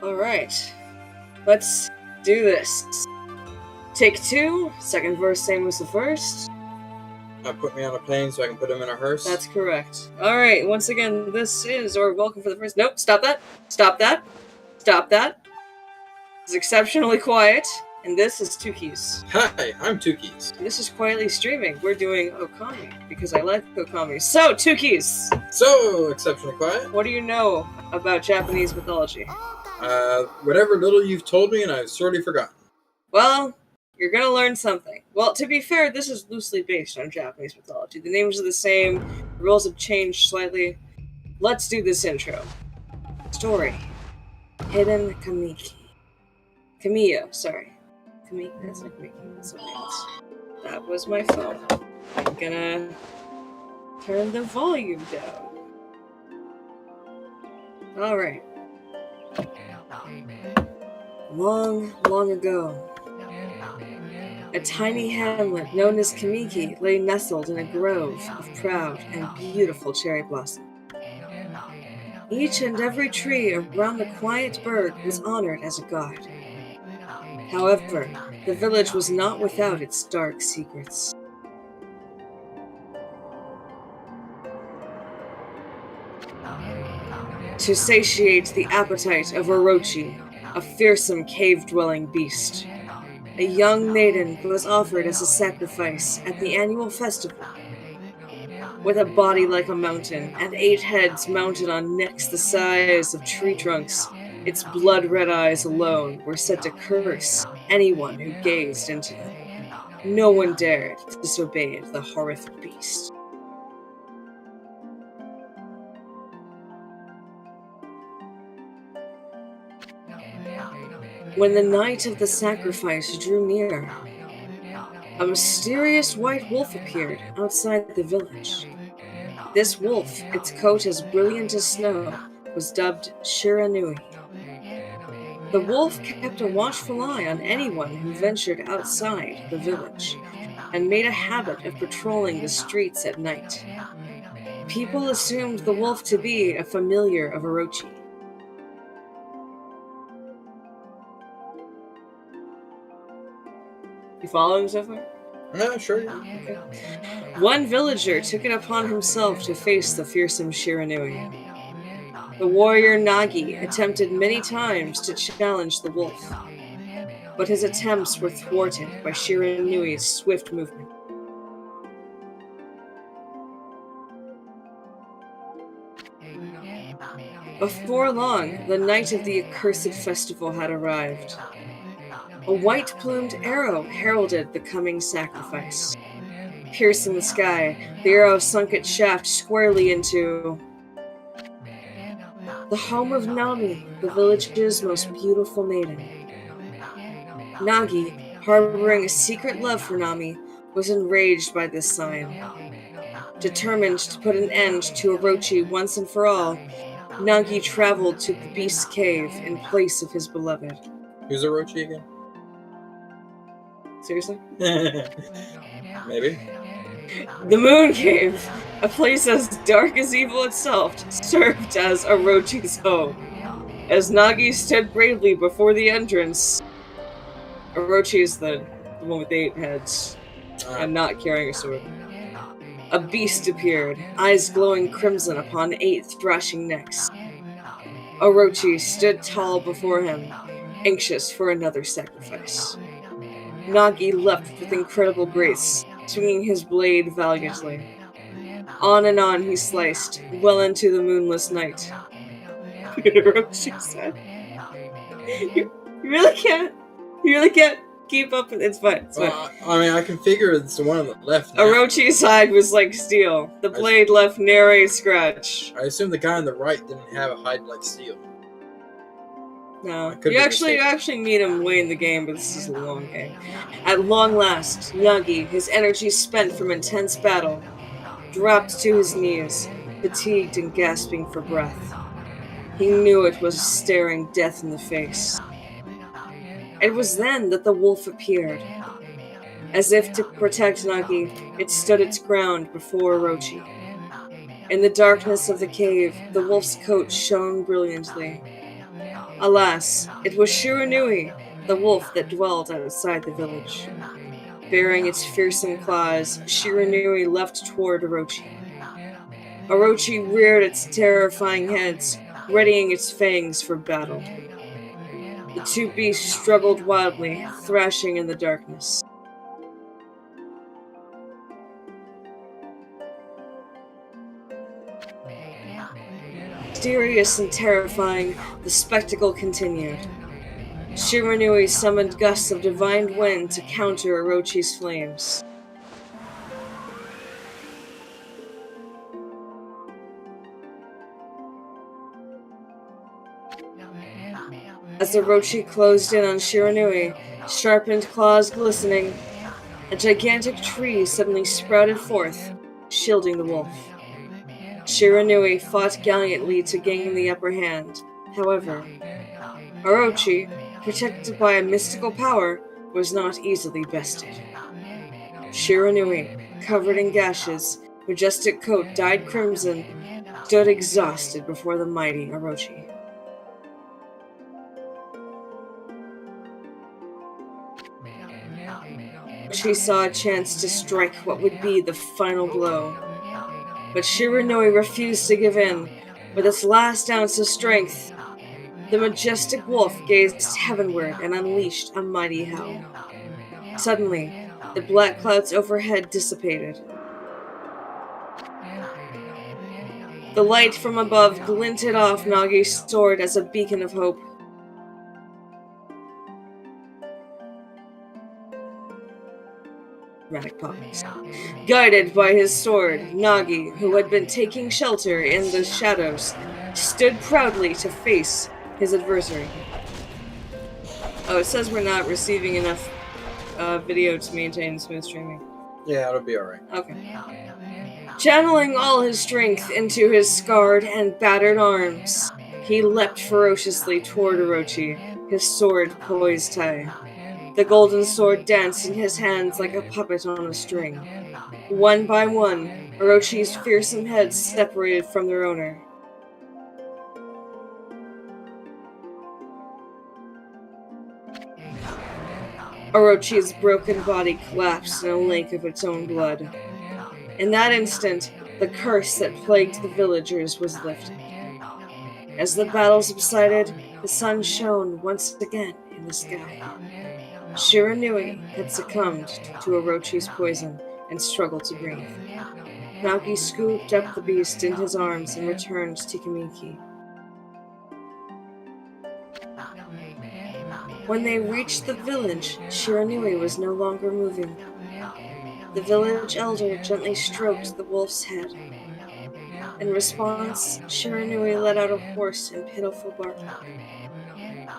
Alright. Let's do this. Take 2, second verse same as the first. Put me on a plane so I can put him in a hearse. That's correct. Alright, once again, this is, or welcome for the first... Nope, stop that. Stop that. Stop that. It's exceptionally quiet, and this is Tookys. Hi, I'm Tookys. This is Quietly Streaming. We're doing Okami, because I like Okami. So, Tookys! So, exceptionally quiet. What do you know about Japanese mythology? Whatever little you've told me and I've sorely forgotten. Well, you're gonna learn something. Well, to be fair, this is loosely based on Japanese mythology. The names are the same, the rules have changed slightly. Let's do this intro. Story. Hidden Kamiki. Kamiya, sorry. Kamiki, that's not Kamiki, that's something else. That was my phone. I'm gonna turn the volume down. Alright. Long, long ago, a tiny hamlet known as Kamiki lay nestled in a grove of proud and beautiful cherry blossom. Each and every tree around the quiet burg was honored as a god. However, the village was not without its dark secrets. To satiate the appetite of Orochi, a fearsome cave-dwelling beast, a young maiden was offered as a sacrifice at the annual festival. With a body like a mountain and 8 heads mounted on necks the size of tree trunks, its blood-red eyes alone were said to curse anyone who gazed into them. No one dared disobey the horrific beast. When the night of the sacrifice drew near, a mysterious white wolf appeared outside the village. This wolf, its coat as brilliant as snow, was dubbed Shiranui. The wolf kept a watchful eye on anyone who ventured outside the village, and made a habit of patrolling the streets at night. People assumed the wolf to be a familiar of Orochi. You following so far? No, sure. Okay. One villager took it upon himself to face the fearsome Shiranui. The warrior Nagi attempted many times to challenge the wolf, but his attempts were thwarted by Shiranui's swift movement. Before long, the night of the accursed festival had arrived. A white-plumed arrow heralded the coming sacrifice. Piercing the sky, the arrow sunk its shaft squarely into the home of Nami, the village's most beautiful maiden. Nagi, harboring a secret love for Nami, was enraged by this sign. Determined to put an end to Orochi once and for all, Nagi traveled to the Beast's Cave in place of his beloved. Who's Orochi again? Seriously? Maybe. The Moon Cave, a place as dark as evil itself, served as Orochi's home. As Nagi stood bravely before the entrance, Orochi is the one with 8 heads, and not carrying a sword. A beast appeared, eyes glowing crimson upon 8 thrashing necks. Orochi stood tall before him, anxious for another sacrifice. Nagi leapt with incredible grace, swinging his blade valiantly. On and on he sliced, well into the moonless night. Orochi said, You really can't keep up with it's fine. I mean, I can figure it's the one on the left now. Orochi's hide was like steel. The blade left nary a scratch. I assume the guy on the right didn't have a hide like steel. No. You actually meet him way in the game, but this is a long game. At long last, Nagi, his energy spent from intense battle, dropped to his knees, fatigued and gasping for breath. He knew it was staring death in the face. It was then that the wolf appeared. As if to protect Nagi, it stood its ground before Orochi. In the darkness of the cave, the wolf's coat shone brilliantly. Alas, it was Shiranui, the wolf that dwelled outside the village. Bearing its fearsome claws, Shiranui leapt toward Orochi. Orochi reared its terrifying heads, readying its fangs for battle. The two beasts struggled wildly, thrashing in the darkness. Mysterious and terrifying, the spectacle continued. Shiranui summoned gusts of divine wind to counter Orochi's flames. As Orochi closed in on Shiranui, sharpened claws glistening, a gigantic tree suddenly sprouted forth, shielding the wolf. Shiranui fought gallantly to gain the upper hand. However, Orochi, protected by a mystical power, was not easily bested. Shiranui, covered in gashes, majestic coat dyed crimson, stood exhausted before the mighty Orochi. She saw a chance to strike what would be the final blow. But Shiranui refused to give in. With its last ounce of strength, the majestic wolf gazed heavenward and unleashed a mighty howl. Suddenly, the black clouds overhead dissipated. The light from above glinted off Nagi's sword as a beacon of hope. Pause. Guided by his sword, Nagi, who had been taking shelter in the shadows, stood proudly to face his adversary. Oh, it says we're not receiving enough video to maintain smooth streaming. Yeah, it'll be alright. Okay. Channeling all his strength into his scarred and battered arms, he leapt ferociously toward Orochi, his sword poised high. The golden sword danced in his hands like a puppet on a string. One by one, Orochi's fearsome heads separated from their owner. Orochi's broken body collapsed in a lake of its own blood. In that instant, the curse that plagued the villagers was lifted. As the battle subsided, the sun shone once again in the sky. Shiranui had succumbed to Orochi's poison and struggled to breathe. Nagi scooped up the beast in his arms and returned to Kamiki. When they reached the village, Shiranui was no longer moving. The village elder gently stroked the wolf's head. In response, Shiranui let out a hoarse and pitiful bark,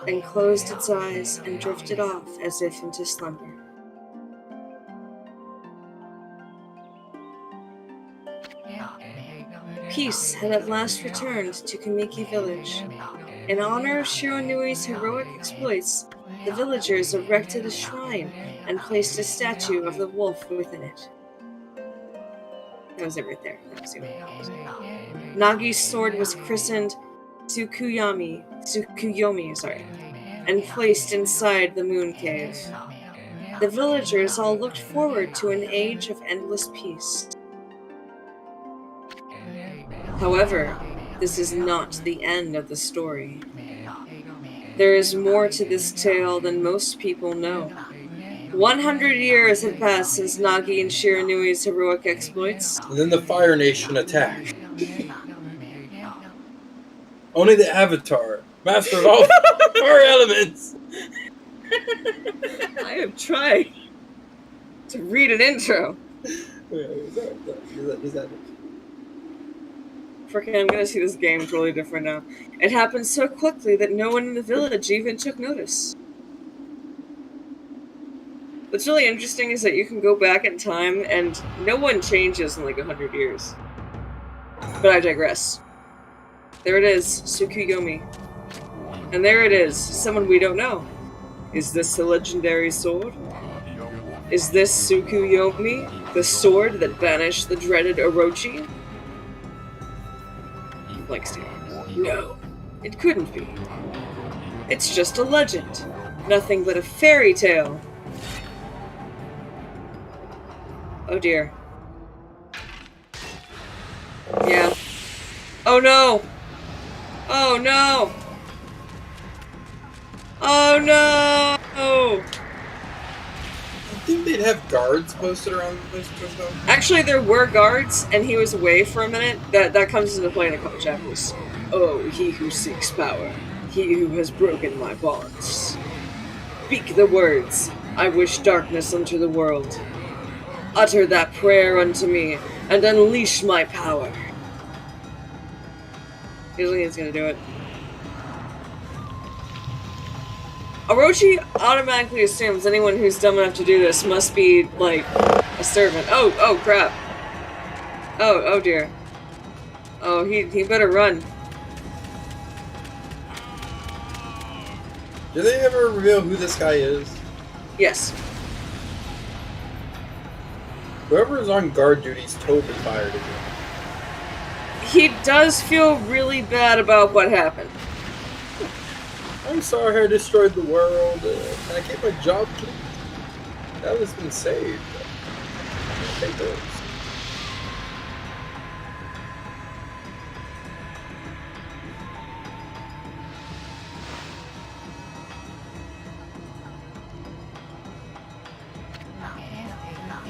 then closed its eyes and drifted off as if into slumber. Peace had at last returned to Kamiki village. In honor of Shiranui's heroic exploits, the villagers erected a shrine and placed a statue of the wolf within it. That was it right there. Nagi's sword was christened Tsukuyomi, and placed inside the moon cave. The villagers all looked forward to an age of endless peace. However, this is not the end of the story. There is more to this tale than most people know. 100 years had passed since Nagi and Shiranui's heroic exploits. And then the Fire Nation attacked. Only the Avatar, master of all fire elements. I have tried to read an intro. Freaking, I'm gonna see this game totally different now. It happened so quickly that no one in the village even took notice. What's really interesting is that you can go back in time and no one changes in like 100 years. But I digress. There it is, Tsukuyomi. And there it is, someone we don't know. Is this the legendary sword? Is this Tsukuyomi, the sword that banished the dreaded Orochi? Blank stare. No, it couldn't be. It's just a legend. Nothing but a fairy tale. Oh dear. Yeah. Oh no! Oh no! Oh no! I think they'd have guards posted around this place though. Actually, there were guards, and he was away for a minute. That comes into play in a couple chapters. Oh, he who seeks power, he who has broken my bonds. Speak the words, I wish darkness unto the world. Utter that prayer unto me, and unleash my power. Usually he's gonna do it. Orochi automatically assumes anyone who's dumb enough to do this must be, like, a servant. Oh crap. Oh dear. Oh, he better run. Do they ever reveal who this guy is? Yes. Whoever is on guard duty is totally fired again. He does feel really bad about what happened. I'm sorry I destroyed the world. Can I get my job, please? That has been saved. Take those.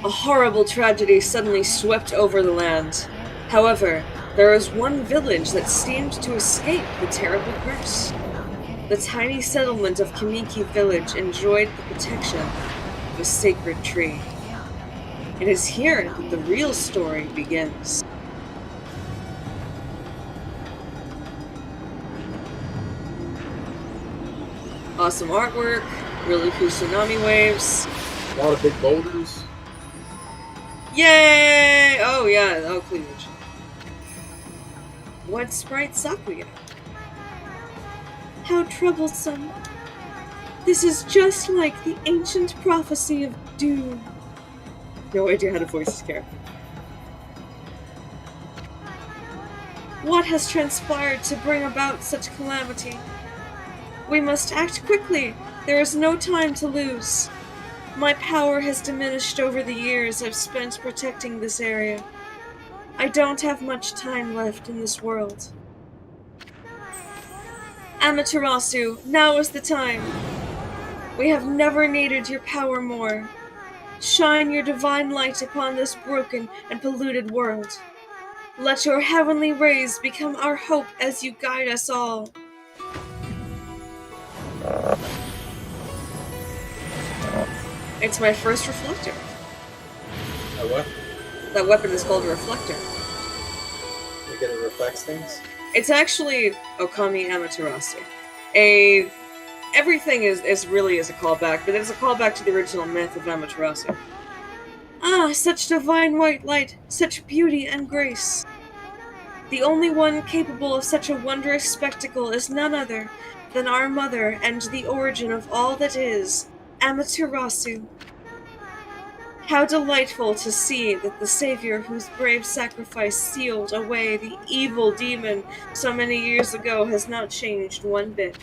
A horrible tragedy suddenly swept over the land. However, there was one village that seemed to escape the terrible curse. The tiny settlement of Kamiki Village enjoyed the protection of a sacred tree. It is here that the real story begins. Awesome artwork, really cool tsunami waves. A lot of big boulders. Yay! Oh yeah, oh cleavage. What sprite Sakuya? How troublesome. This is just like the ancient prophecy of doom. No idea how to voice this character. What has transpired to bring about such calamity? We must act quickly. There is no time to lose. My power has diminished over the years I've spent protecting this area. I don't have much time left in this world. Amaterasu, now is the time. We have never needed your power more. Shine your divine light upon this broken and polluted world. Let your heavenly rays become our hope as you guide us all. It's my first reflector. A what? That weapon is called a reflector. You get it reflects things? It's actually Okami Amaterasu. Everything is really a callback, but it's a callback to the original myth of Amaterasu. Ah, such divine white light, such beauty and grace. The only one capable of such a wondrous spectacle is none other than our mother and the origin of all that is, Amaterasu. How delightful to see that the savior whose brave sacrifice sealed away the evil demon so many years ago has not changed one bit.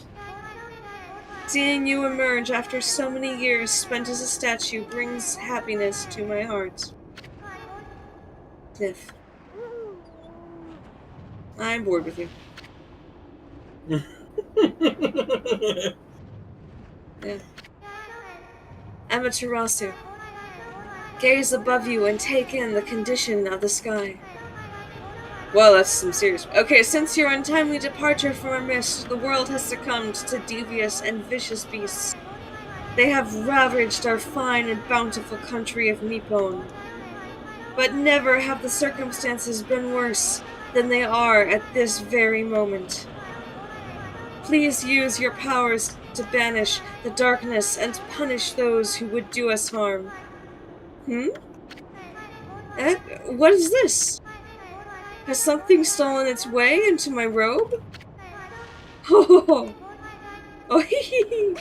Seeing you emerge after so many years spent as a statue brings happiness to my heart. Sniff. I'm bored with you. Yeah. Amaterasu. Gaze above you and take in the condition of the sky. Well, that's some serious... Okay, since your untimely departure from our midst, the world has succumbed to devious and vicious beasts. They have ravaged our fine and bountiful country of Nippon. But never have the circumstances been worse than they are at this very moment. Please use your powers to banish the darkness and punish those who would do us harm. What is this? Has something stolen its way into my robe? Oh, oh, hee hee.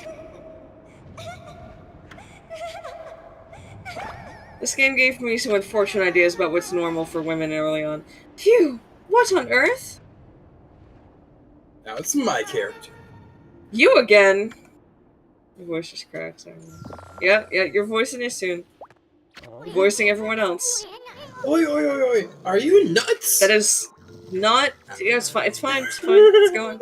This game gave me some unfortunate ideas about what's normal for women early on. Phew! What on earth? Now it's my character. You again? Your voice just cracks. Yeah, you're voicing it soon. You're voicing everyone else. Oi, oi, oi, oi! Are you nuts? That is not. Yeah, it's fine. It's fine. It's fine. It's going.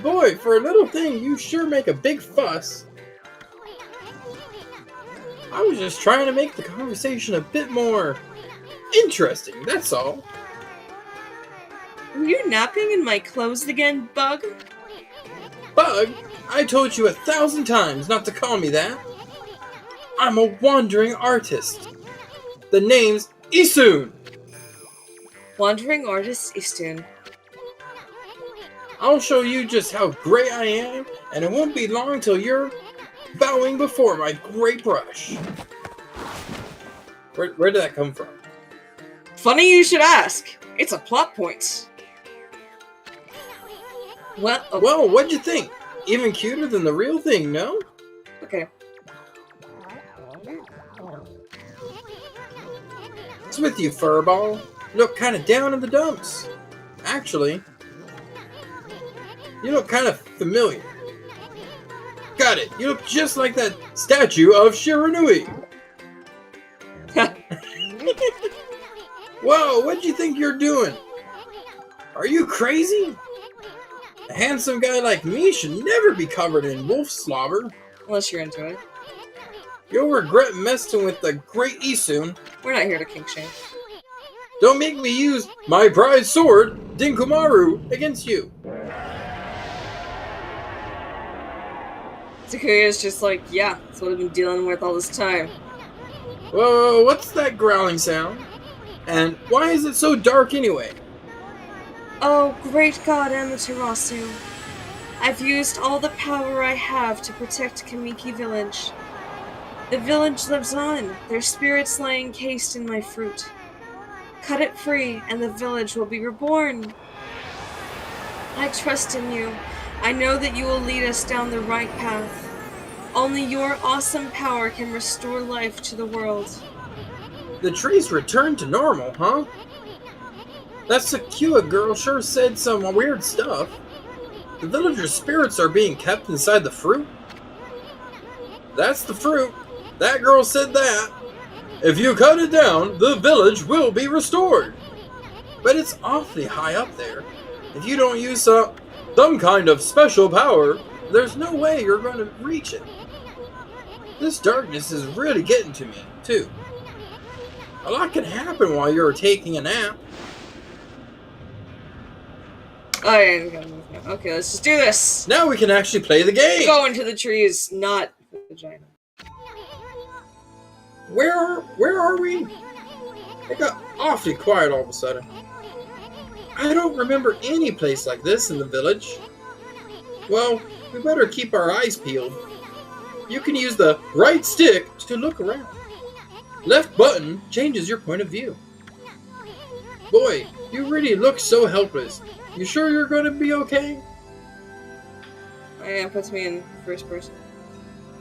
Boy, for a little thing, you sure make a big fuss. I was just trying to make the conversation a bit more interesting, that's all. Were you napping in my clothes again, Bug? Bug, I told you 1,000 times not to call me that. I'm a wandering artist. The name's Isun. Wandering Artist Eastern. I'll show you just how great I am, and it won't be long till you're bowing before my great brush. Where did that come from? Funny you should ask. It's a plot point. Well, okay. Well, what'd you think? Even cuter than the real thing, no? Okay. What's with you, furball? You look kind of down in the dumps. Actually, you look kind of familiar. Got it. You look just like that statue of Shiranui. Whoa, what do you think you're doing? Are you crazy? A handsome guy like me should never be covered in wolf slobber. Unless you're into it. You'll regret messing with the great Isun. We're not here to kink shame. Don't make me use my prized sword, Dinkumaru, against you. Tookys just like, yeah, that's what I've been dealing with all this time. Whoa, what's that growling sound? And why is it so dark anyway? Oh, great god Amaterasu. I've used all the power I have to protect Kamiki Village. The village lives on, their spirits lie encased in my fruit. Cut it free, and the village will be reborn. I trust in you. I know that you will lead us down the right path. Only your awesome power can restore life to the world. The trees returned to normal, huh? That Sakua girl sure said some weird stuff. The villagers' spirits are being kept inside the fruit? That's the fruit. That girl said that. If you cut it down, the village will be restored. But it's awfully high up there. If you don't use some kind of special power, there's no way you're going to reach it. This darkness is really getting to me, too. A lot can happen while you're taking a nap. Oh, yeah, okay, let's just do this. Now we can actually play the game. Go into the trees, not the vagina. Where are we? It got awfully quiet all of a sudden. I don't remember any place like this in the village. Well, we better keep our eyes peeled. You can use the right stick to look around. Left button changes your point of view. Boy, you really look so helpless. You sure you're going to be okay? Yeah, it puts me in first person.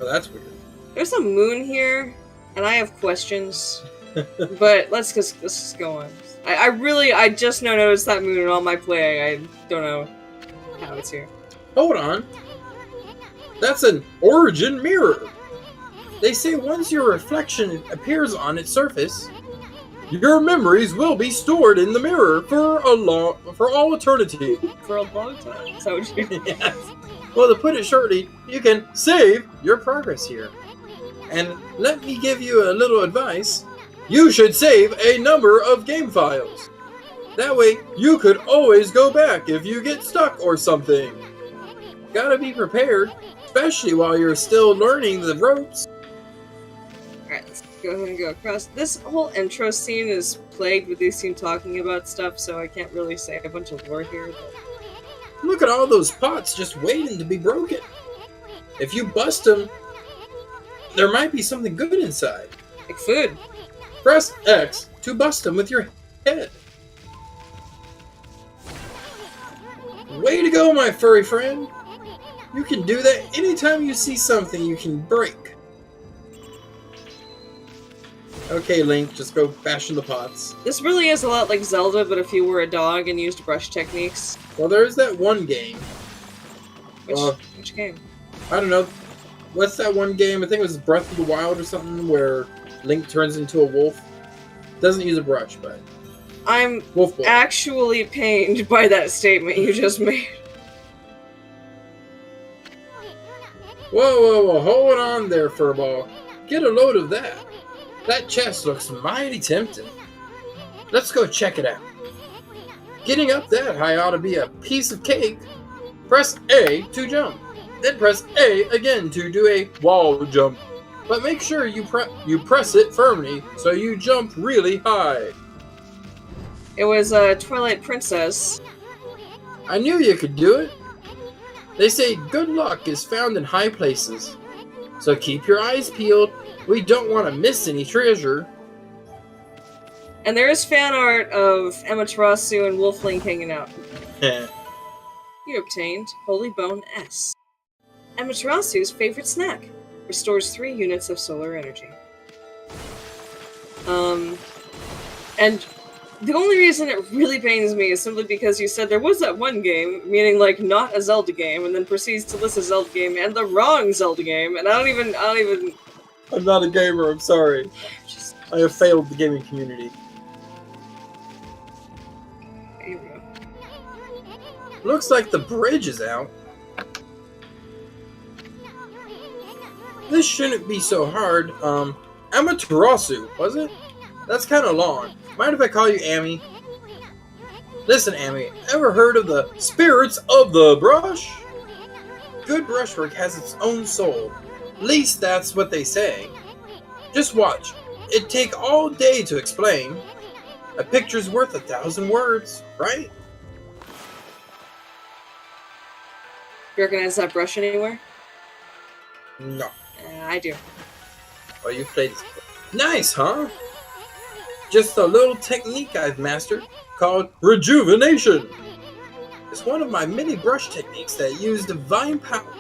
Oh, that's weird. There's a moon here, and I have questions. But let's just go on. I just now noticed that moon in all my play. I don't know how it's here. Hold on. That's an origin mirror. They say once your reflection appears on its surface, your memories will be stored in the mirror for all eternity. For a long time. So Yes. Well, to put it shortly, you can save your progress here. And let me give you a little advice. You should save a number of game files. That way, you could always go back if you get stuck or something. Gotta be prepared, especially while you're still learning the ropes. Alright, let's go ahead and go across. This whole intro scene is plagued with these scene talking about stuff, so I can't really say a bunch of lore here. But... Look at all those pots just waiting to be broken. If you bust them, there might be something good inside. Like food. Press X to bust them with your head. Way to go, my furry friend. You can do that anytime you see something you can break. Okay, Link, just go fashion the pots. This really is a lot like Zelda, but if you were a dog and used brush techniques. Well, there's that one game. Which game? I don't know. What's that one game? I think it was Breath of the Wild or something where Link turns into a wolf. Doesn't use a brush, but I'm Wolf Boy. actually pained by that statement you just made. Whoa, hold on there, Furball. Get a load of that. That chest looks mighty tempting. Let's go check it out. Getting up that high ought to be a piece of cake. Press A to jump. Then press A again to do a wall jump. But make sure you press it firmly so you jump really high. It was Twilight Princess. I knew you could do it. They say good luck is found in high places. So keep your eyes peeled. We don't want to miss any treasure. And there is fan art of Amaterasu and Wolfling hanging out. You obtained Holy Bone S. Amaterasu's favorite snack. Restores 3 units of solar energy. And the only reason it really pains me is simply because you said there was that one game, meaning like not a Zelda game, and then proceeds to list a Zelda game and the wrong Zelda game, and I don't even... I'm not a gamer, I'm sorry. I have failed the gaming community. Here we go. Looks like the bridge is out. This shouldn't be so hard. Amaterasu, was it? That's kind of long. Mind if I call you Amy? Listen, Amy, ever heard of the spirits of the brush? Good brushwork has its own soul. At least that's what they say. Just watch. It'd take all day to explain. A picture's worth 1,000 words, right? You recognize that brush anywhere? No. I do. Oh, you played this. Nice, huh? Just a little technique I've mastered called rejuvenation. It's one of my many brush techniques that use divine power.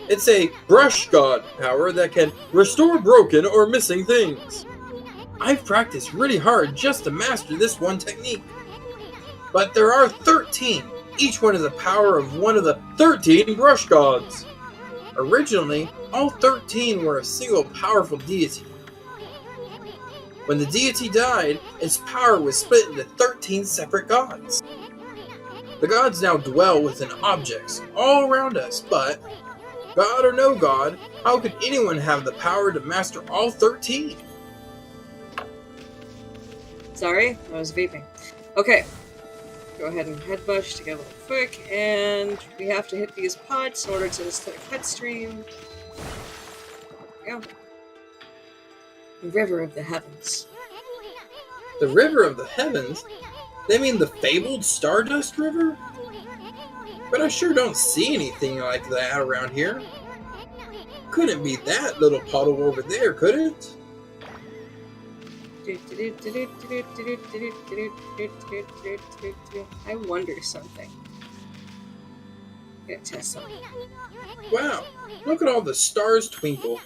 It's a brush god power that can restore broken or missing things. I've practiced really hard just to master this one technique. But there are 13. Each one is a power of one of the 13 brush gods. Originally, all 13 were a single powerful deity. When the deity died, its power was split into 13 separate gods. The gods now dwell within objects all around us, but, god or no god, how could anyone have the power to master all 13? Sorry, I was vaping. Okay. Go ahead and headbush to get a little quick, and we have to hit these pots in order to start a cut stream. There we go. The River of the Heavens. The River of the Heavens? They mean the fabled Stardust River? But I sure don't see anything like that around here. Couldn't be that little puddle over there, could it? I wonder something. I'm gonna test something. Wow, look at all the stars twinkle.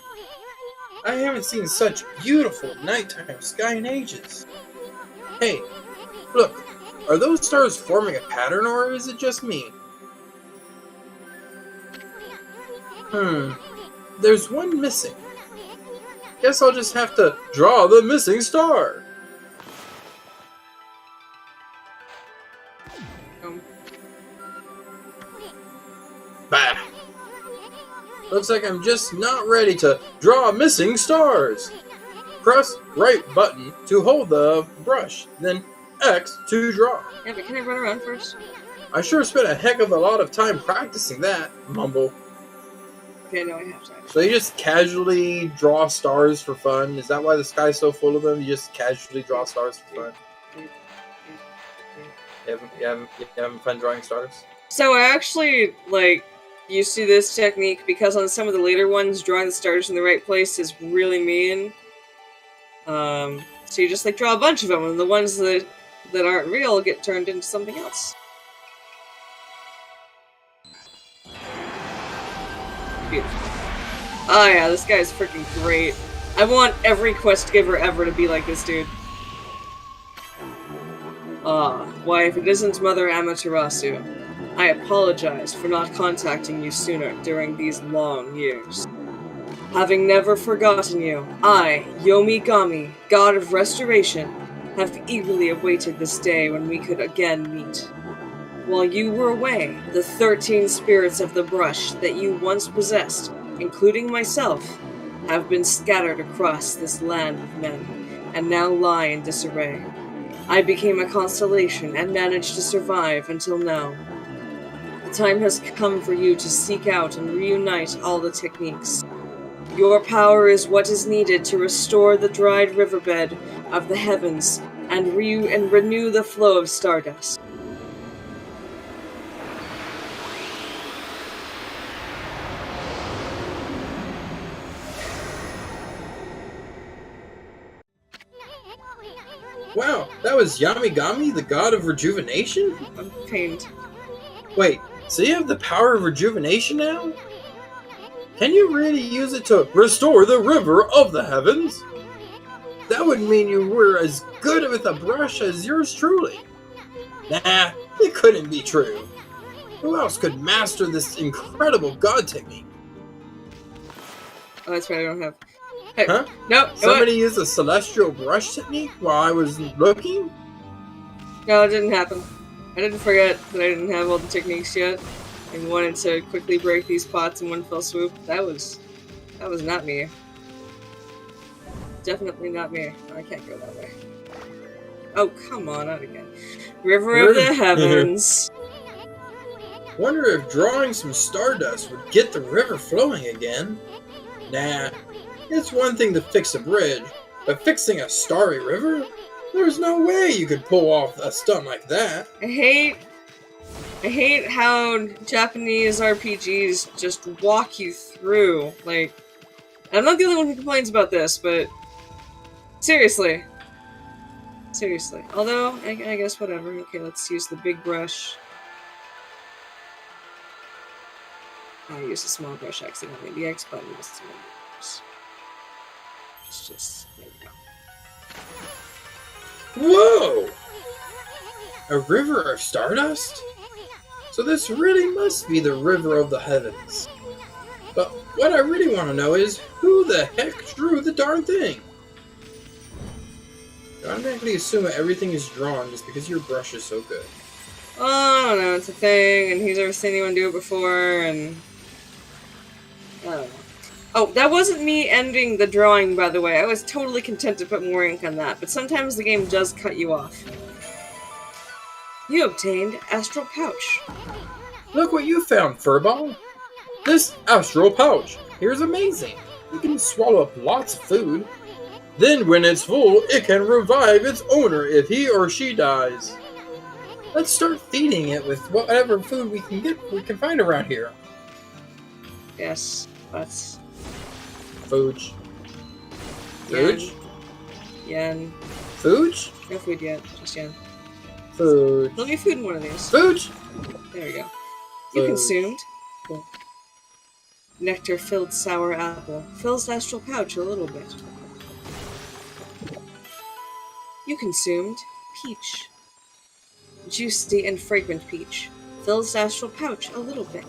I haven't seen such beautiful nighttime sky in ages. Hey, look, are those stars forming a pattern or is it just me? There's one missing. Guess I'll just have to draw the missing star. Bah! Looks like I'm just not ready to draw missing stars. Press right button to hold the brush, then X to draw. Yeah, but can I run around first? I sure spent a heck of a lot of time practicing that, mumble. Okay, no, I have to. So you just casually draw stars for fun? Is that why the sky's so full of them? You just casually draw stars for fun? You having fun drawing stars? So I actually, used to this technique because on some of the later ones, drawing the stars in the right place is really mean. So you just, draw a bunch of them, and the ones that aren't real get turned into something else. Beautiful. Oh yeah, this guy's freaking great. I want every quest giver ever to be like this dude. Why, if it isn't Mother Amaterasu. I apologize for not contacting you sooner during these long years. Having never forgotten you, I, Yomigami, god of restoration, have eagerly awaited this day when we could again meet. While you were away, the 13 spirits of the brush that you once possessed, including myself, have been scattered across this land of men, and now lie in disarray. I became a constellation and managed to survive until now. The time has come for you to seek out and reunite all the techniques. Your power is what is needed to restore the dried riverbed of the heavens and renew the flow of stardust. Wow, that was Yamigami, the god of rejuvenation? I'm pained. Wait, so you have the power of rejuvenation now? Can you really use it to restore the river of the heavens? That would mean you were as good with a brush as yours truly. Nah, it couldn't be true. Who else could master this incredible god technique? Oh, that's right, I don't have... Hey, Huh? no, Somebody used a celestial brush technique while I was looking? No, it didn't happen. I didn't forget that I didn't have all the techniques yet, and wanted to quickly break these pots in one fell swoop. That was not me. Definitely not me. I can't go that way. Oh, come on, not again. River of the Heavens. Wonder if drawing some stardust would get the river flowing again. Nah, it's one thing to fix a bridge, but fixing a starry river? There's no way you could pull off a stunt like that. I hate how Japanese RPGs just walk you through. Like, I'm not the only one who complains about this, but seriously. Seriously. Although, I guess whatever. Okay, let's use the big brush. I used a small brush accidentally. The X button was the one. It's just, there we go. Whoa! A river of stardust? So this really must be the river of the heavens. But what I really want to know is, who the heck drew the darn thing? I automatically assume that everything is drawn just because your brush is so good. Oh, I don't know, it's a thing, and he's never seen anyone do it before, and... I don't know. Oh, that wasn't me ending the drawing, by the way. I was totally content to put more ink on that, but sometimes the game does cut you off. You obtained Astral Pouch. Look what you found, Furball! This astral pouch here is amazing. You can swallow up lots of food. Then when it's full, it can revive its owner if he or she dies. Let's start feeding it with whatever food we can find around here. Yes, let's... Fooch. Fooch? Yen. Fooch? No food yet, just yen. Fooch. There'll be food in one of these. Fooch? There we go. You Fooch. consumed. Cool. Nectar-filled sour apple. Fills astral pouch a little bit. You consumed peach. Juicy and fragrant peach. Fills astral pouch a little bit.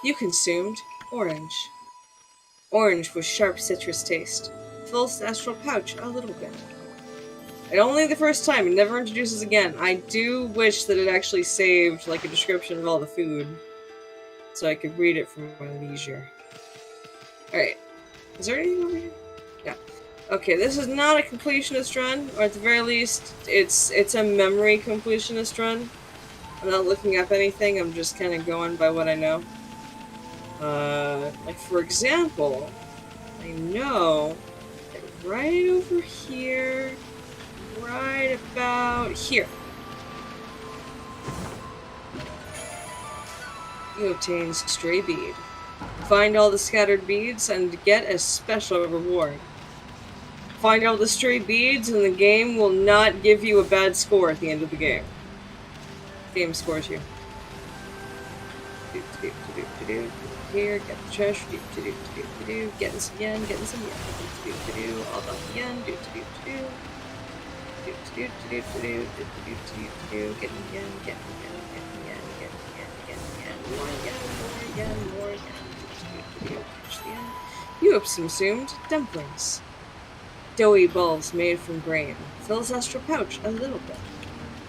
You consumed orange. Orange with sharp citrus taste. Fills astral pouch a little bit. And only the first time, it never introduces again. I do wish that it actually saved like a description of all the food, so I could read it from my leisure. Alright. Is there anything over here? Yeah. Okay, this is not a completionist run, or at the very least, it's a memory completionist run. I'm not looking up anything, I'm just kind of going by what I know. Like for example, I know that right over here, right about here, you obtain Stray Bead. Find all the scattered beads and get a special reward. Find all the stray beads and the game will not give you a bad score at the end of the game. The game scores you. Here, get the treasure, getting some yen, all about the yen, You have consumed dumplings. Doughy balls made from grain. Fills astral pouch a little bit.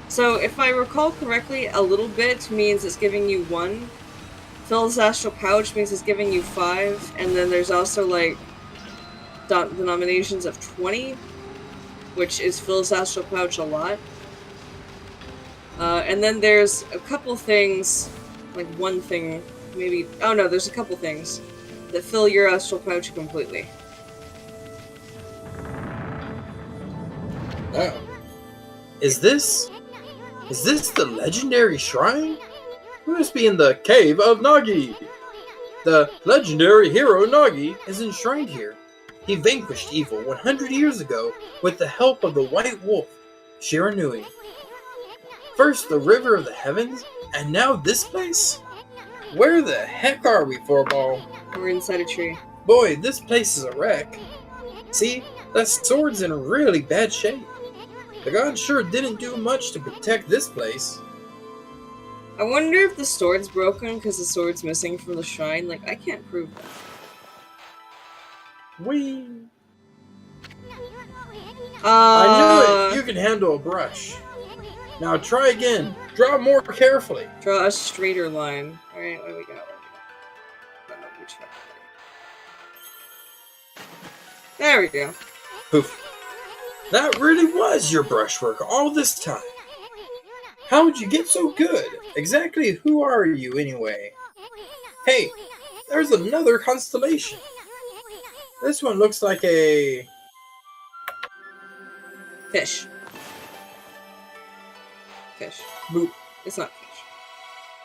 So if I recall correctly, a little bit means it's giving you 1. Fills astral pouch means it's giving you 5. And then there's also like denominations of 20, which is Phil's astral pouch a lot. And then there's a couple things, like one thing, maybe. Oh no, there's a couple things that fill your astral pouch completely. Oh. Is this the legendary shrine? We must be in the Cave of Nagi. The legendary hero Nagi is enshrined here. He vanquished evil 100 years ago with the help of the White Wolf, Shiranui. First the River of the Heavens, and now this place? Where the heck are we, Forball? We're inside a tree. Boy, this place is a wreck. See, that sword's in really bad shape. The god sure didn't do much to protect this place. I wonder if the sword's broken because the sword's missing from the shrine. Like, I can't prove that. Whee! I knew it! You can handle a brush. Now try again. Draw more carefully. Draw a straighter line. Alright, what do we got? There we go. Poof. That really was your brushwork all this time. How would you get so good? Exactly who are you anyway? Hey, there's another constellation. This one looks like a... Fish. Fish. Boop. It's not fish.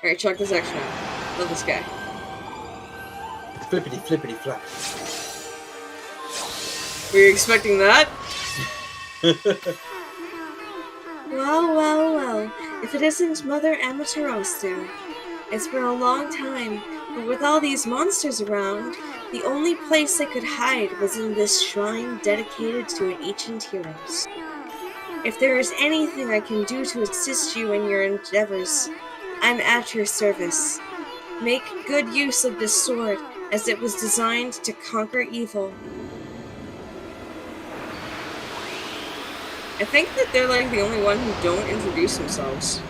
Alright, check this action out. Love this guy. Flippity flippity flap. Were you expecting that? Well, if it isn't Mother Amaterasu. It's been a long time, but with all these monsters around, the only place they could hide was in this shrine dedicated to ancient heroes. If there is anything I can do to assist you in your endeavors, I'm at your service. Make good use of this sword, as it was designed to conquer evil. I think that they're like the only one who don't introduce themselves.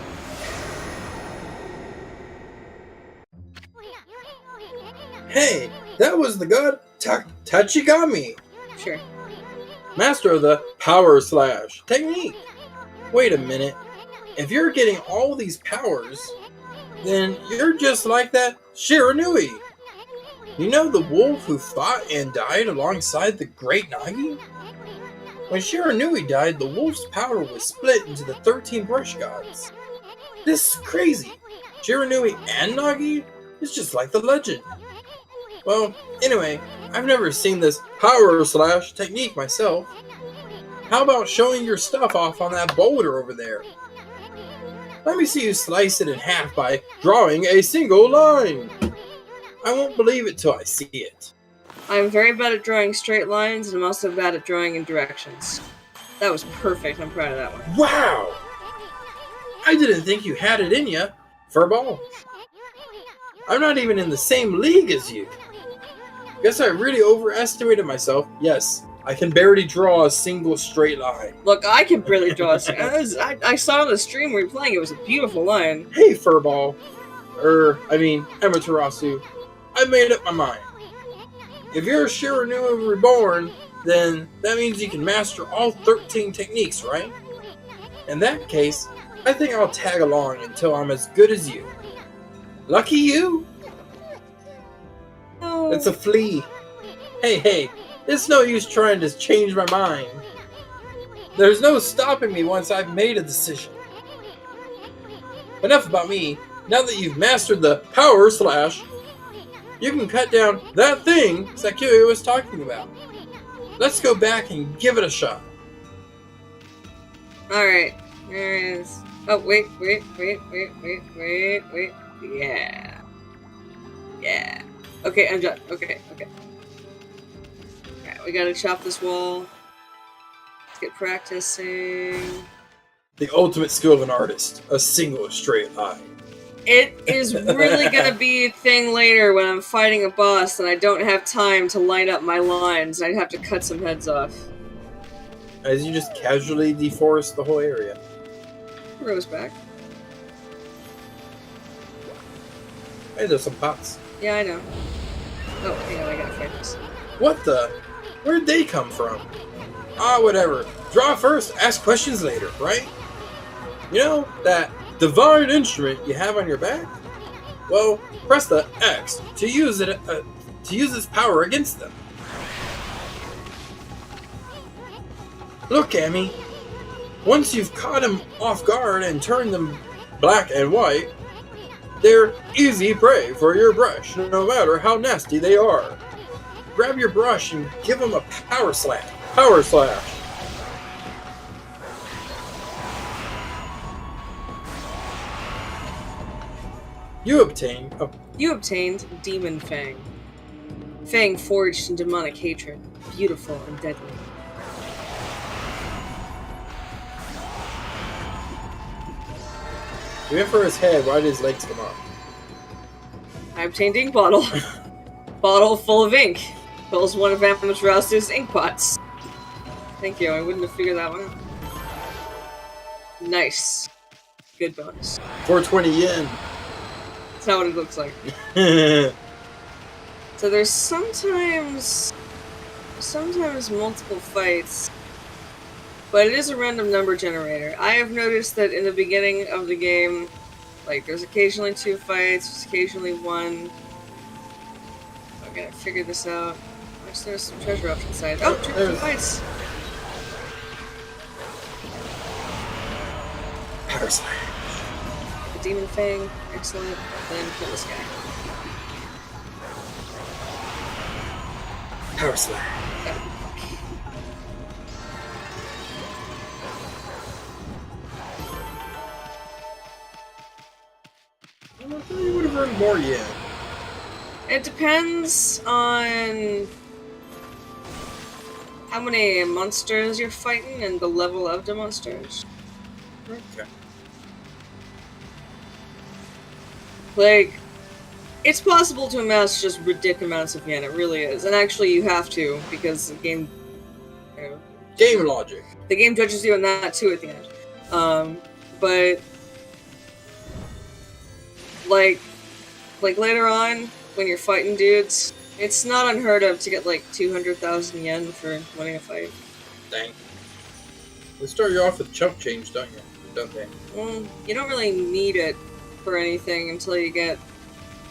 Hey, that was the god Tachigami. Sure. Master of the Power Slash technique. Wait a minute. If you're getting all these powers, then you're just like that Shiranui. You know the wolf who fought and died alongside the great Nagi? When Shiranui died, the wolf's power was split into the 13 brush gods. This is crazy. Shiranui and Nagi is just like the legend. Well, anyway, I've never seen this Power Slash technique myself. How about showing your stuff off on that boulder over there? Let me see you slice it in half by drawing a single line. I won't believe it till I see it. I'm very bad at drawing straight lines, and I'm also bad at drawing in directions. That was perfect. I'm proud of that one. Wow! I didn't think you had it in you, Furball. I'm not even in the same league as you. Guess I really overestimated myself. Yes, I can barely draw a single straight line. Look, I can barely draw. I saw on the stream we were playing. It was a beautiful line. Hey, Furball. Amaterasu. I made up my mind. If you're a Shiranui reborn, then that means you can master all 13 techniques, right? In that case, I think I'll tag along until I'm as good as you. Lucky you! No. It's a flea. Hey, it's no use trying to change my mind. There's no stopping me once I've made a decision. Enough about me. Now that you've mastered the Power Slash, you can cut down that thing Sakuya was talking about. Let's go back and give it a shot. Alright, there it is. Oh, wait. Yeah. Okay, I'm done. Okay. Alright, we gotta chop this wall. Get practicing. The ultimate skill of an artist, a single straight line. It is really gonna be a thing later when I'm fighting a boss and I don't have time to line up my lines. I'd have to cut some heads off. As you just casually deforest the whole area. Rose back. Hey, there's some pots. Yeah, I know. Oh, hang on, I gotta fight this. What the? Where'd they come from? Ah, whatever. Draw first, ask questions later, right? You know, that divine instrument you have on your back? Well, press the X to use it. To use its power against them. Look, Amy. Once you've caught them off guard and turned them black and white, they're easy prey for your brush, no matter how nasty they are. Grab your brush and give them a power slash. Power slash. You obtained Demon Fang. Fang forged in demonic hatred, beautiful and deadly. You went for his head, why did his legs come off? I obtained ink bottle. Bottle full of ink. Fills one of Amaterasus' ink pots. Thank you, I wouldn't have figured that one out. Nice. Good bonus. 420 yen. That's not what it looks like. So there's sometimes multiple fights, but it is a random number generator. I have noticed that in the beginning of the game, like, there's occasionally 2 fights, there's occasionally 1. I'm gonna figure this out. There's some treasure up inside. Oh, 2 fights! Power slash. The Demon Fang, excellent. Then kill this guy. Power slash. I thought you would have earned more yen. It depends on how many monsters you're fighting and the level of the monsters. Okay. Like, it's possible to amass just ridiculous amounts of yen, it really is. And actually you have to, because the game... You know, game logic. The game judges you on that too at the end. But... Like later on, when you're fighting dudes, it's not unheard of to get like 200,000 yen for winning a fight. Dang. They start you off with chump change, don't they? Well, you don't really need it for anything until you get,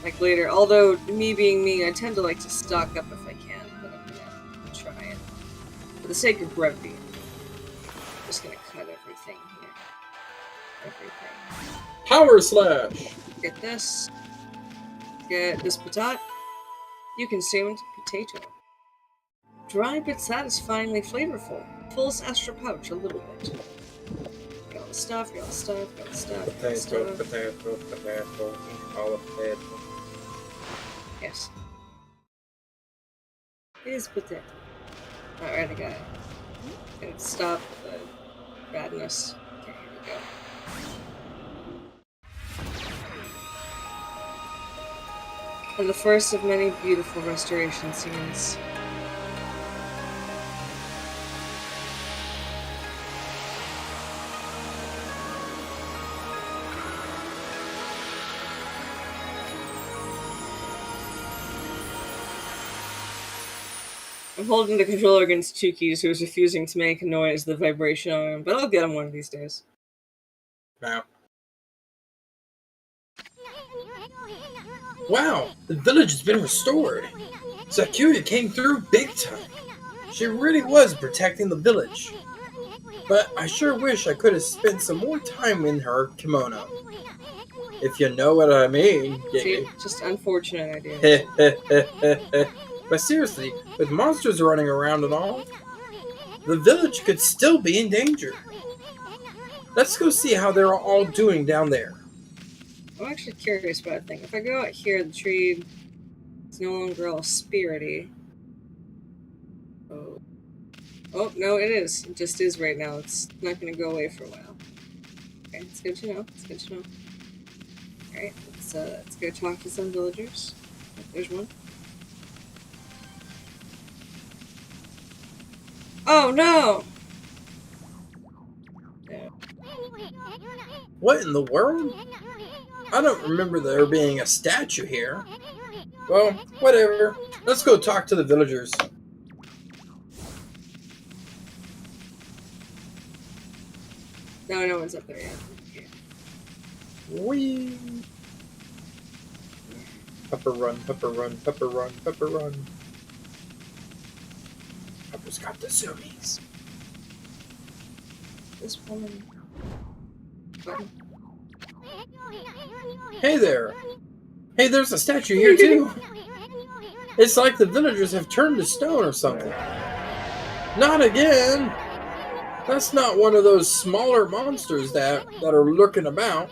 like, later. Although, me being me, I tend to like to stock up if I can, but I'm gonna try it. For the sake of brevity, I'm just gonna cut everything here. Everything. Power slash! Get this. Get this patat. You consumed potato. Dry but satisfyingly flavorful. Fills extra pouch a little bit. Got all the stuff, got all the stuff, got all the stuff, got all the stuff. Potato, all of it. Yes. It is potato. Alright, I got it. Gotta stop the badness. Okay, here we go. And the first of many beautiful restoration scenes. I'm holding the controller against Tookys, who is refusing to make a noise, the vibration on him, but I'll get him one of these days. Wow. Wow, the village has been restored. Sakuya came through big time. She really was protecting the village. But I sure wish I could have spent some more time in her kimono. If you know what I mean. See, just unfortunate idea. But seriously, with monsters running around and all, the village could still be in danger. Let's go see how they're all doing down there. I'm actually curious about a thing. If I go out here, the tree is no longer all spirity. Oh. Oh, no, it is. It just is right now. It's not going to go away for a while. Okay, it's good to know. It's good to know. Alright, let's go talk to some villagers. Oh, there's one. Oh, no! What in the world? I don't remember there being a statue here. Well, whatever. Let's go talk to the villagers. No, no one's up there yet. Okay. Whee! Pepper run, pepper run, pepper run, pepper run. Pepper's got the zoomies. This one. Button. Hey there! Hey, there's a statue here too! It's like the villagers have turned to stone or something. Not again! That's not one of those smaller monsters that are lurking about.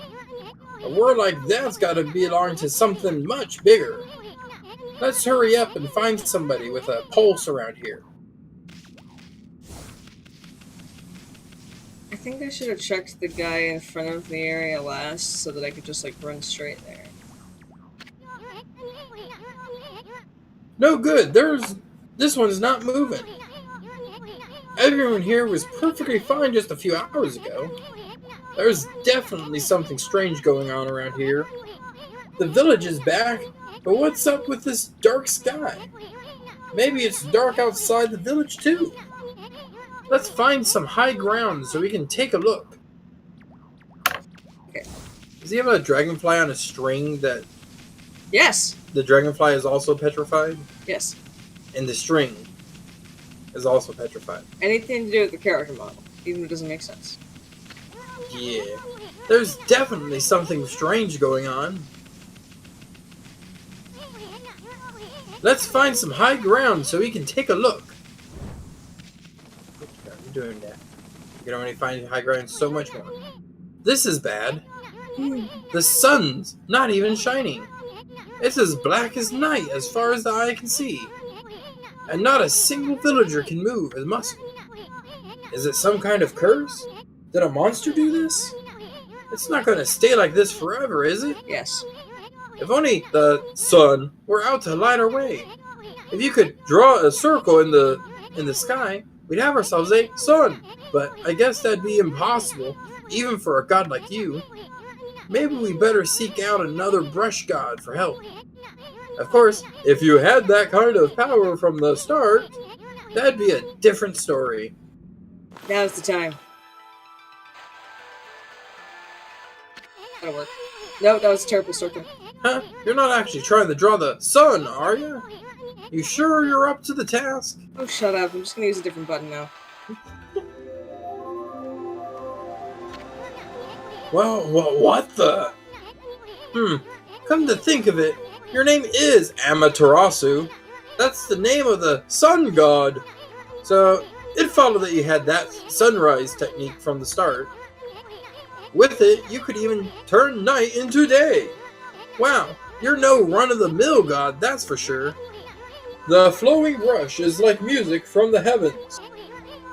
A world like that's gotta belong to something much bigger. Let's hurry up and find somebody with a pulse around here. I think I should have checked the guy in front of the area last so that I could just, like, run straight there. No good, this one's not moving. Everyone here was perfectly fine just a few hours ago. There's definitely something strange going on around here. The village is back, but what's up with this dark sky? Maybe it's dark outside the village too. Let's find some high ground so we can take a look. Okay. Does he have a dragonfly on a string that... Yes! The dragonfly is also petrified? Yes. And the string is also petrified. Anything to do with the character model, even if it doesn't make sense. Yeah. There's definitely something strange going on. Let's find some high ground so we can take a look. I'm doing that. You can only find high ground so much more. This is bad. The sun's not even shining. It's as black as night as far as the eye can see. And not a single villager can move a muscle. Is it some kind of curse? Did a monster do this? It's not going to stay like this forever, is it? Yes. If only the sun were out to light our way. If you could draw a circle in the sky, we'd have ourselves a sun. But I guess that'd be impossible, even for a god like you. Maybe we better seek out another brush god for help. Of course, if you had that kind of power from the start, that'd be a different story. Now's the time. That'll work. No, that was a terrible circle. Huh? You're not actually trying to draw the sun, are you? You sure you're up to the task? Oh, shut up. I'm just gonna use a different button now. Well, what the? Come to think of it, your name is Amaterasu. That's the name of the sun god. So, it followed that you had that sunrise technique from the start. With it, you could even turn night into day. Wow, you're no run-of-the-mill god, that's for sure. The flowing brush is like music from the heavens.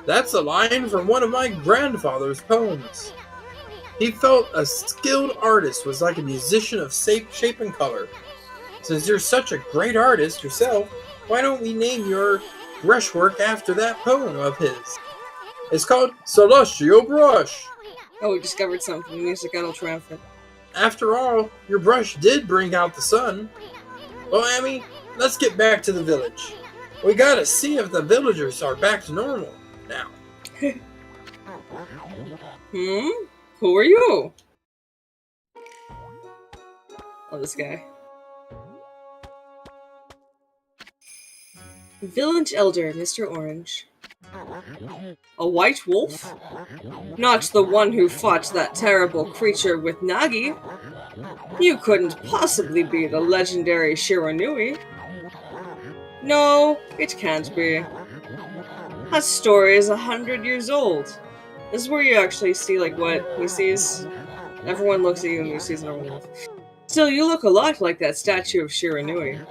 That's a line from one of my grandfather's poems. He felt a skilled artist was like a musician of shape and color. Since you're such a great artist yourself, why don't we name your brushwork after that poem of his? It's called Celestial Brush. Oh, we discovered something. The music got all triumphant. After all, your brush did bring out the sun. Well, Amy, let's get back to the village. We gotta see if the villagers are back to normal now. Who are you? Oh, this guy. Village Elder, Mr. Orange. A white wolf? Not the one who fought that terrible creature with Nagi. You couldn't possibly be the legendary Shiranui. No, it can't be. That story is 100 years old. This is where you actually see, like, what he sees. Everyone looks at you and you see a normal wolf. Still, you look a lot like that statue of Shiranui.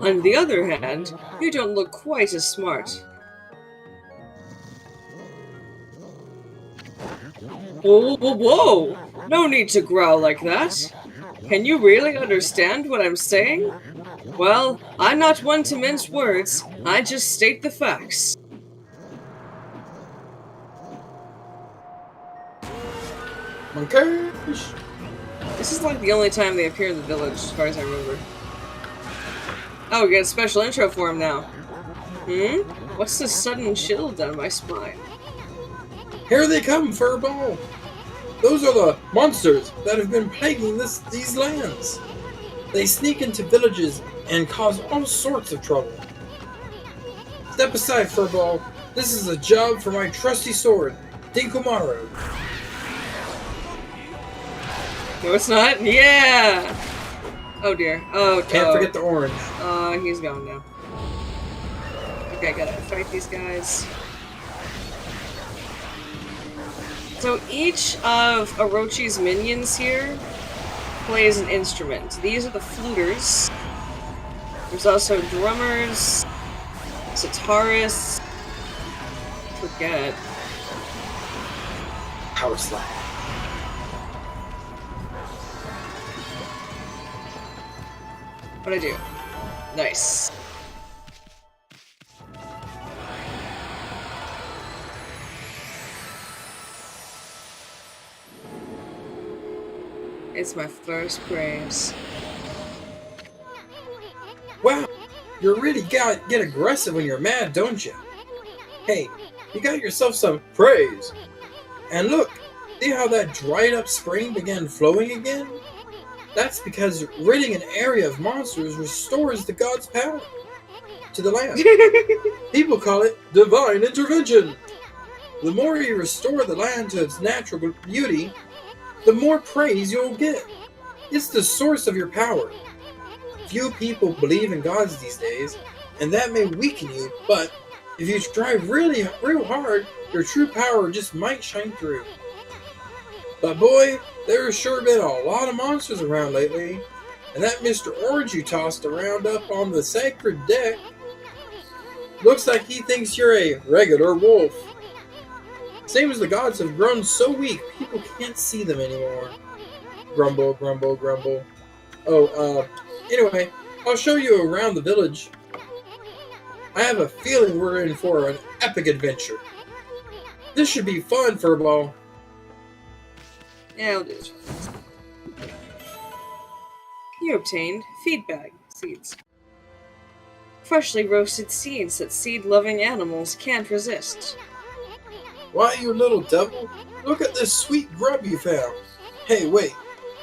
On the other hand, you don't look quite as smart. Whoa, whoa, whoa! No need to growl like that. Can you really understand what I'm saying? Well, I'm not one to mince words. I just state the facts. Monkeys! This is like the only time they appear in the village, as far as I remember. Oh, we get a special intro for him now. What's this sudden chill down my spine? Here they come, Furball! Those are the monsters that have been plaguing these lands. They sneak into villages and cause all sorts of trouble. Step aside, Furball. This is a job for my trusty sword, Dinkomaru. No, it's not? Yeah! Oh dear. Oh, Can't forget the orange. He's gone now. Okay, gotta fight these guys. So each of Orochi's minions here plays an instrument. These are the fluters. There's also drummers, sitarists, forget. Power Slap. What'd I do? Nice. It's my first praise. Wow, you really get aggressive when you're mad, don't you? Hey, you got yourself some praise. And look, see how that dried up spring began flowing again? That's because ridding an area of monsters restores the god's power to the land. People call it divine intervention. The more you restore the land to its natural beauty, the more praise you'll get. It's the source of your power. Few people believe in gods these days, and that may weaken you, but if you try real hard, your true power just might shine through. But boy, there's sure been a lot of monsters around lately, and that Mr. Orange you tossed around up on the sacred deck looks like he thinks you're a regular wolf. Same as the gods have grown so weak, people can't see them anymore. Grumble, grumble, grumble. Oh, anyway, I'll show you around the village. I have a feeling we're in for an epic adventure. This should be fun, Furball. Yeah, I'll do this. You obtained feedback seeds. Freshly roasted seeds that seed-loving animals can't resist. Why, you little devil, look at this sweet grub you found. Hey, wait,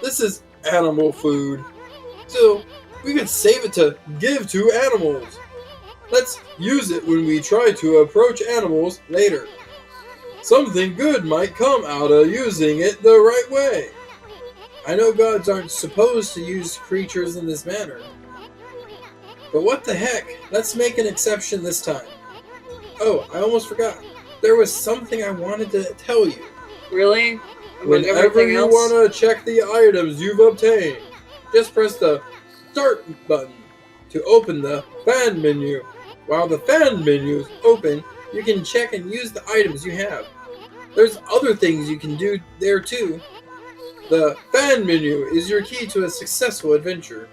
this is animal food. Still, we could save it to give to animals. Let's use it when we try to approach animals later. Something good might come out of using it the right way. I know gods aren't supposed to use creatures in this manner. But what the heck, let's make an exception this time. Oh, I almost forgot. There was something I wanted to tell you. Really? Whenever you want to check the items you've obtained, just press the Start button to open the Fan menu. While the Fan menu is open, you can check and use the items you have. There's other things you can do there too. The Fan menu is your key to a successful adventure.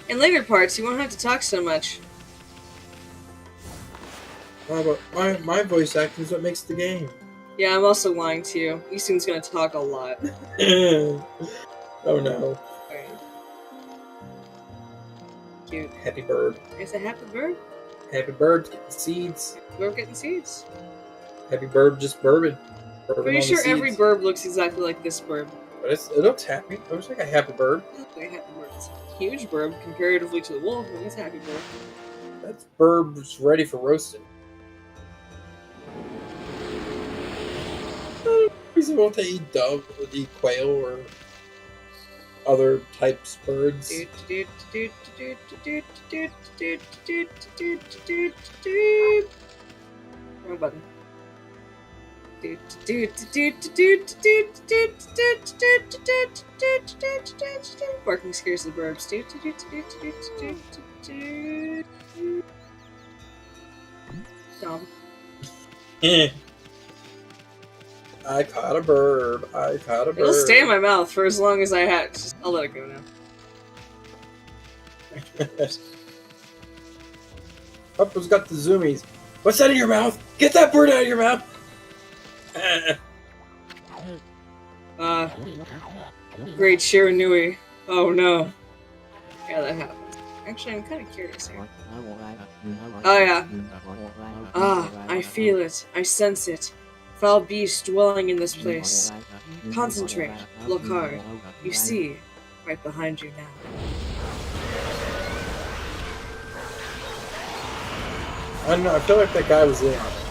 In later parts, you won't have to talk so much. But my voice acting is what makes the game. Yeah, I'm also lying to you. Easton's gonna talk a lot. Oh no. Right. Cute. Happy bird. Is it happy bird? Happy bird getting seeds. We're getting seeds. Happy bird just bourbon. Pretty sure every burb looks exactly like this burb. But it looks happy. It looks like a happy bird. Like happy bird. It's a huge burb comparatively to the wolf, but it's happy bird. That's burb's ready for roasting. Reasonable to eat dove or eat quail or other types of birds. Wrong button. Barking scares the burbs. Dumb. I caught a burb. I caught a burb. It'll stay in my mouth for as long as I have. I'll let it go now. Puppa's got the zoomies. What's that in your mouth? Get that bird out of your mouth! Great Shiranui. Oh no. Yeah, that happens. Actually, I'm kind of curious here. Oh yeah. Ah, I feel it. I sense it. Foul beast dwelling in this place. Concentrate. Look hard. You see, right behind you now. I don't know, I feel like that guy was in on it.